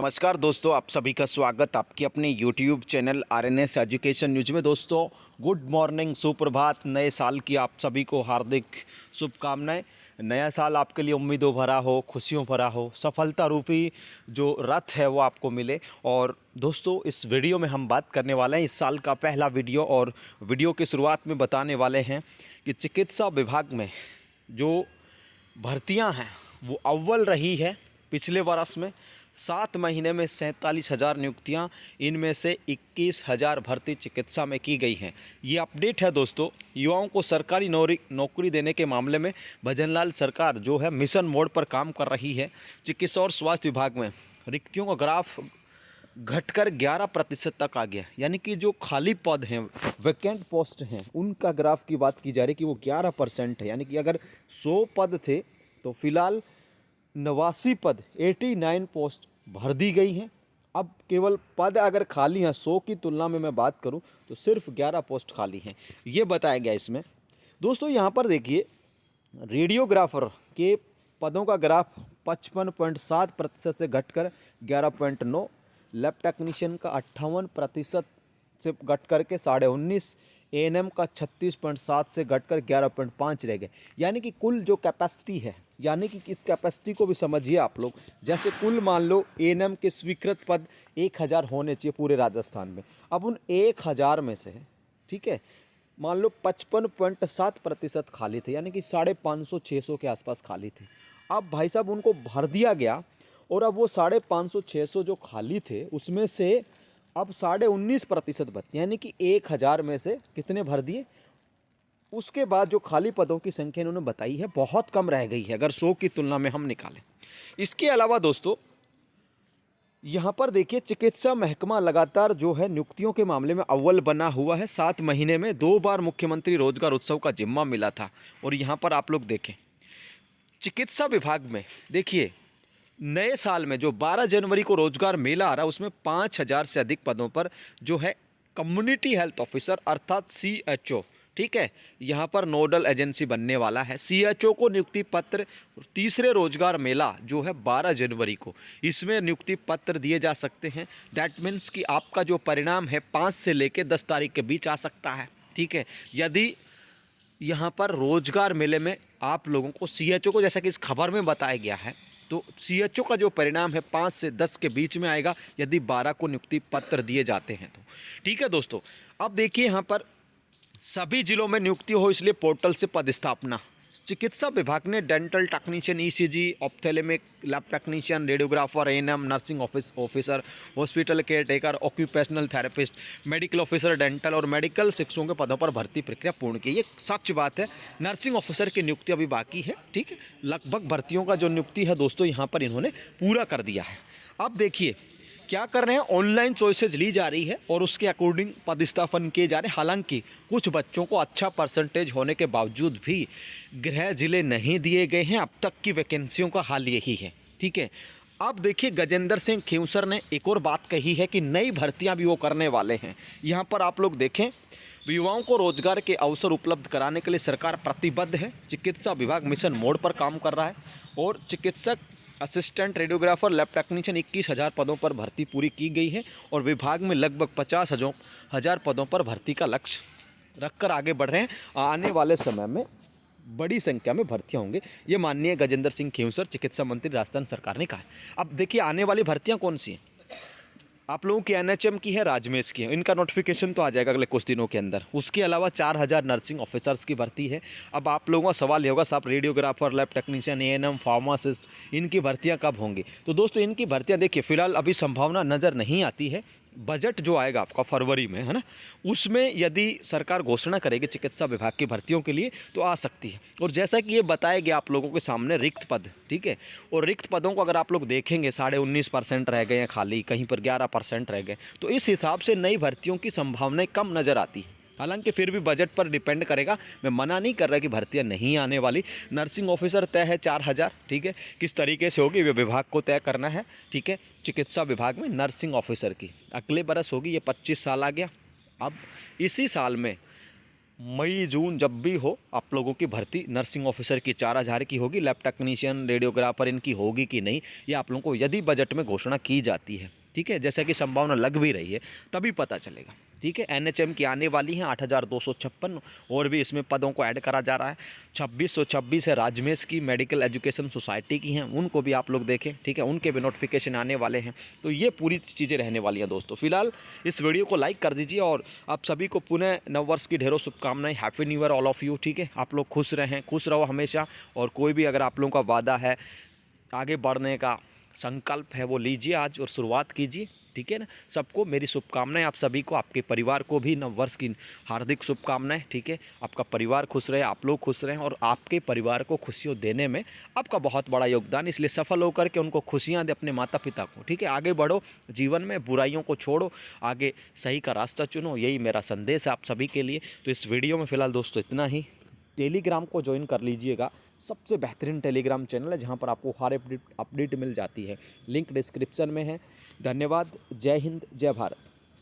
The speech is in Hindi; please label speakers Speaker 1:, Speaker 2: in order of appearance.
Speaker 1: नमस्कार दोस्तों, आप सभी का स्वागत आपके अपने YouTube channel RNS education news में। दोस्तों गुड मॉर्निंग, सुप्रभात। नए साल की आप सभी को हार्दिक शुभकामनाएं। नया साल आपके लिए उम्मीदों भरा हो, खुशियों भरा हो, सफलता रूपी जो रथ है वो आपको मिले। और दोस्तों इस वीडियो में हम बात करने वाले हैं इस साल का पहला वीडियो, और वीडियो की शुरुआत में बताने वाले हैं कि चिकित्सा विभाग में जो भर्तियां हैं वो अव्वल रही है। पिछले वर्ष में 7 महीने में 47,000 नियुक्तियां, इनमें से 21,000 भर्ती चिकित्सा में की गई हैं। ये अपडेट है दोस्तों। युवाओं को सरकारी नौकरी देने के मामले में भजनलाल सरकार जो है मिशन मोड पर काम कर रही है। चिकित्सा और स्वास्थ्य विभाग में रिक्तियों का ग्राफ घटकर 11% तक आ गया, यानी कि जो खाली पद हैं, वैकेंट पोस्ट हैं, उनका ग्राफ की बात की जा रही है कि वो 11% है। यानी कि अगर 100 पद थे तो फिलहाल 89 पद 89 पोस्ट भर दी गई हैं। अब केवल पद अगर खाली हैं 100 की तुलना में मैं बात करूं तो सिर्फ 11 पोस्ट खाली हैं, ये बताया गया इसमें। दोस्तों यहाँ पर देखिए, रेडियोग्राफर के पदों का ग्राफ 55.7% से घटकर 11.9, लैब टेक्नीशियन का 58% से घट करके 19.5, एएनएम का 36.7 से घटकर 11.5 रह गए। यानी कि कुल जो कैपेसिटी है, यानी कि इस कैपेसिटी को भी समझिए आप लोग। जैसे कुल मान लो एएनएम के स्वीकृत पद 1000 होने चाहिए पूरे राजस्थान में। अब उन 1000 में से, ठीक है, मान लो 55.7% खाली थे, यानी कि 550-600 के आसपास खाली थे। अब भाई साहब उनको भर दिया गया, और अब वो 550-600 जो खाली थे उसमें से अब 19.5% बचते, यानी कि 1000 में से कितने भर दिए। उसके बाद जो खाली पदों की संख्या इन्होंने बताई है बहुत कम रह गई है अगर 100 की तुलना में हम निकालें। इसके अलावा दोस्तों यहाँ पर देखिए, चिकित्सा महकमा लगातार जो है नियुक्तियों के मामले में अव्वल बना हुआ है। 7 महीने में 2 बार मुख्यमंत्री रोजगार उत्सव का जिम्मा मिला था। और यहाँ पर आप लोग देखें, चिकित्सा विभाग में देखिए, नए साल में जो 12 जनवरी को रोजगार मेला आ रहा है उसमें 5,000 से अधिक पदों पर जो है कम्युनिटी हेल्थ ऑफिसर अर्थात CHO, ठीक है, यहाँ पर नोडल एजेंसी बनने वाला है। CHO को नियुक्ति पत्र, तीसरे रोजगार मेला जो है 12 जनवरी को, इसमें नियुक्ति पत्र दिए जा सकते हैं। दैट मीन्स कि आपका जो परिणाम है 5 से लेकर 10 तारीख के बीच आ सकता है, ठीक है। यदि यहाँ पर रोजगार मेले में आप लोगों को CHO को, जैसा कि इस खबर में बताया गया है, तो CHO का जो परिणाम है 5 से 10 के बीच में आएगा यदि 12 को नियुक्ति पत्र दिए जाते हैं तो, ठीक है दोस्तों। अब देखिए यहाँ पर सभी जिलों में नियुक्ति हो इसलिए पोर्टल से पद स्थापना। चिकित्सा विभाग ने dental technician, ECG, ophthalmic, lab technician, radiographer, ANM, nursing officer, hospital care taker, occupational therapist, medical officer, dental और मेडिकल शिक्षकों के पदों पर भर्ती प्रक्रिया पूर्ण की। ये सच बात है। नर्सिंग ऑफिसर की नियुक्ति अभी बाकी है, ठीक है। लगभग भर्तियों का जो नियुक्ति है दोस्तों यहाँ पर इन्होंने पूरा कर दिया है। अब देखिए क्या कर रहे हैं, ऑनलाइन चॉइसेस ली जा रही है और उसके अकॉर्डिंग पदस्थापन किए जा रहे हैं। हालांकि कुछ बच्चों को अच्छा परसेंटेज होने के बावजूद भी गृह जिले नहीं दिए गए हैं। अब तक की वैकेंसियों का हाल यही है, ठीक है। अब देखिए, गजेंद्र सिंह खेवसर ने एक और बात कही है कि नई भर्तियां भी वो करने वाले हैं। यहाँ पर आप लोग देखें, युवाओं को रोजगार के अवसर उपलब्ध कराने के लिए सरकार प्रतिबद्ध है। चिकित्सा विभाग मिशन मोड पर काम कर रहा है और चिकित्सक, असिस्टेंट, रेडियोग्राफर, लैब टेक्नीशियन 21,000 पदों पर भर्ती पूरी की गई है और विभाग में लगभग 50,000 पदों पर भर्ती का लक्ष्य रखकर आगे बढ़ रहे हैं। आने वाले समय में बड़ी संख्या में भर्तियां होंगे, ये माननीय गजेंद्र सिंह खेवसर, चिकित्सा मंत्री राजस्थान सरकार ने कहा है। अब देखिए आने वाली भर्तियां कौन सी हैं। आप लोगों की NHM की है, राजमेश की है, इनका नोटिफिकेशन तो आ जाएगा अगले कुछ दिनों के अंदर। उसके अलावा 4,000 नर्सिंग ऑफिसर्स की भर्ती है। अब आप लोगों का सवाल ये होगा, साहब radiographer, lab technician, ANM, pharmacist, इनकी भर्तियां कब होंगी। तो दोस्तों इनकी भर्तियां देखिए फिलहाल अभी संभावना नज़र नहीं आती है। बजट जो आएगा आपका फरवरी में, है ना, उसमें यदि सरकार घोषणा करेगी चिकित्सा विभाग की भर्तियों के लिए तो आ सकती है। और जैसा कि ये बताया गया आप लोगों के सामने, रिक्त पद, ठीक है, और रिक्त पदों को अगर आप लोग देखेंगे 19.5% रह गए हैं खाली, कहीं पर 11% रह गए, तो इस हिसाब से नई भर्तियों की संभावनाएं कम नज़र आती है। हालांकि फिर भी बजट पर डिपेंड करेगा। मैं मना नहीं कर रहा कि भर्तियां नहीं आने वाली। नर्सिंग ऑफिसर तय है 4,000, ठीक है, किस तरीके से होगी वे विभाग को तय करना है, ठीक है। चिकित्सा विभाग में नर्सिंग ऑफिसर की अगले बरस होगी, ये 25 साल आ गया। अब इसी साल में मई जून जब भी हो आप लोगों की भर्ती नर्सिंग ऑफिसर की 4000 की होगी, लैब टेक्नीशियन रेडियोग्राफर इनकी होगी कि नहीं, ये आप लोगों को यदि बजट में घोषणा की जाती है, ठीक है, जैसा कि संभावना लग भी रही है, तभी पता चलेगा। ठीक है, एनएचएम की आने वाली हैं 8256 और भी इसमें पदों को ऐड करा जा रहा है। 2626 है राजमेश की, मेडिकल एजुकेशन सोसाइटी की हैं, उनको भी आप लोग देखें। ठीक है, उनके भी नोटिफिकेशन आने वाले हैं। तो ये पूरी चीज़ें रहने वाली हैं दोस्तों। फिलहाल इस वीडियो को लाइक कर दीजिए और आप सभी को पुनः नववर्ष की ढेरों शुभकामनाएं। Happy new year all of you. ठीक है, आप लोग खुश रहें, खुश रहो हमेशा। और कोई भी अगर आप लोगों का वादा है, आगे बढ़ने का संकल्प है, वो लीजिए आज और शुरुआत कीजिए। ठीक है ना, सबको मेरी शुभकामनाएं, आप सभी को, आपके परिवार को भी नववर्ष की हार्दिक शुभकामनाएं। ठीक है, आपका परिवार खुश रहे, आप लोग खुश रहें और आपके परिवार को खुशियों देने में आपका बहुत बड़ा योगदान, इसलिए सफल होकर के उनको खुशियां दे अपने माता पिता को। ठीक है, आगे बढ़ो जीवन में, बुराइयों को छोड़ो, आगे सही का रास्ता चुनो, यही मेरा संदेश है आप सभी के लिए। तो इस वीडियो में फ़िलहाल दोस्तों इतना ही। टेलीग्राम को ज्वाइन कर लीजिएगा, सबसे बेहतरीन टेलीग्राम चैनल है जहां पर आपको हर अपडेट मिल जाती है। लिंक डिस्क्रिप्शन में है। धन्यवाद। जय हिंद, जय भारत।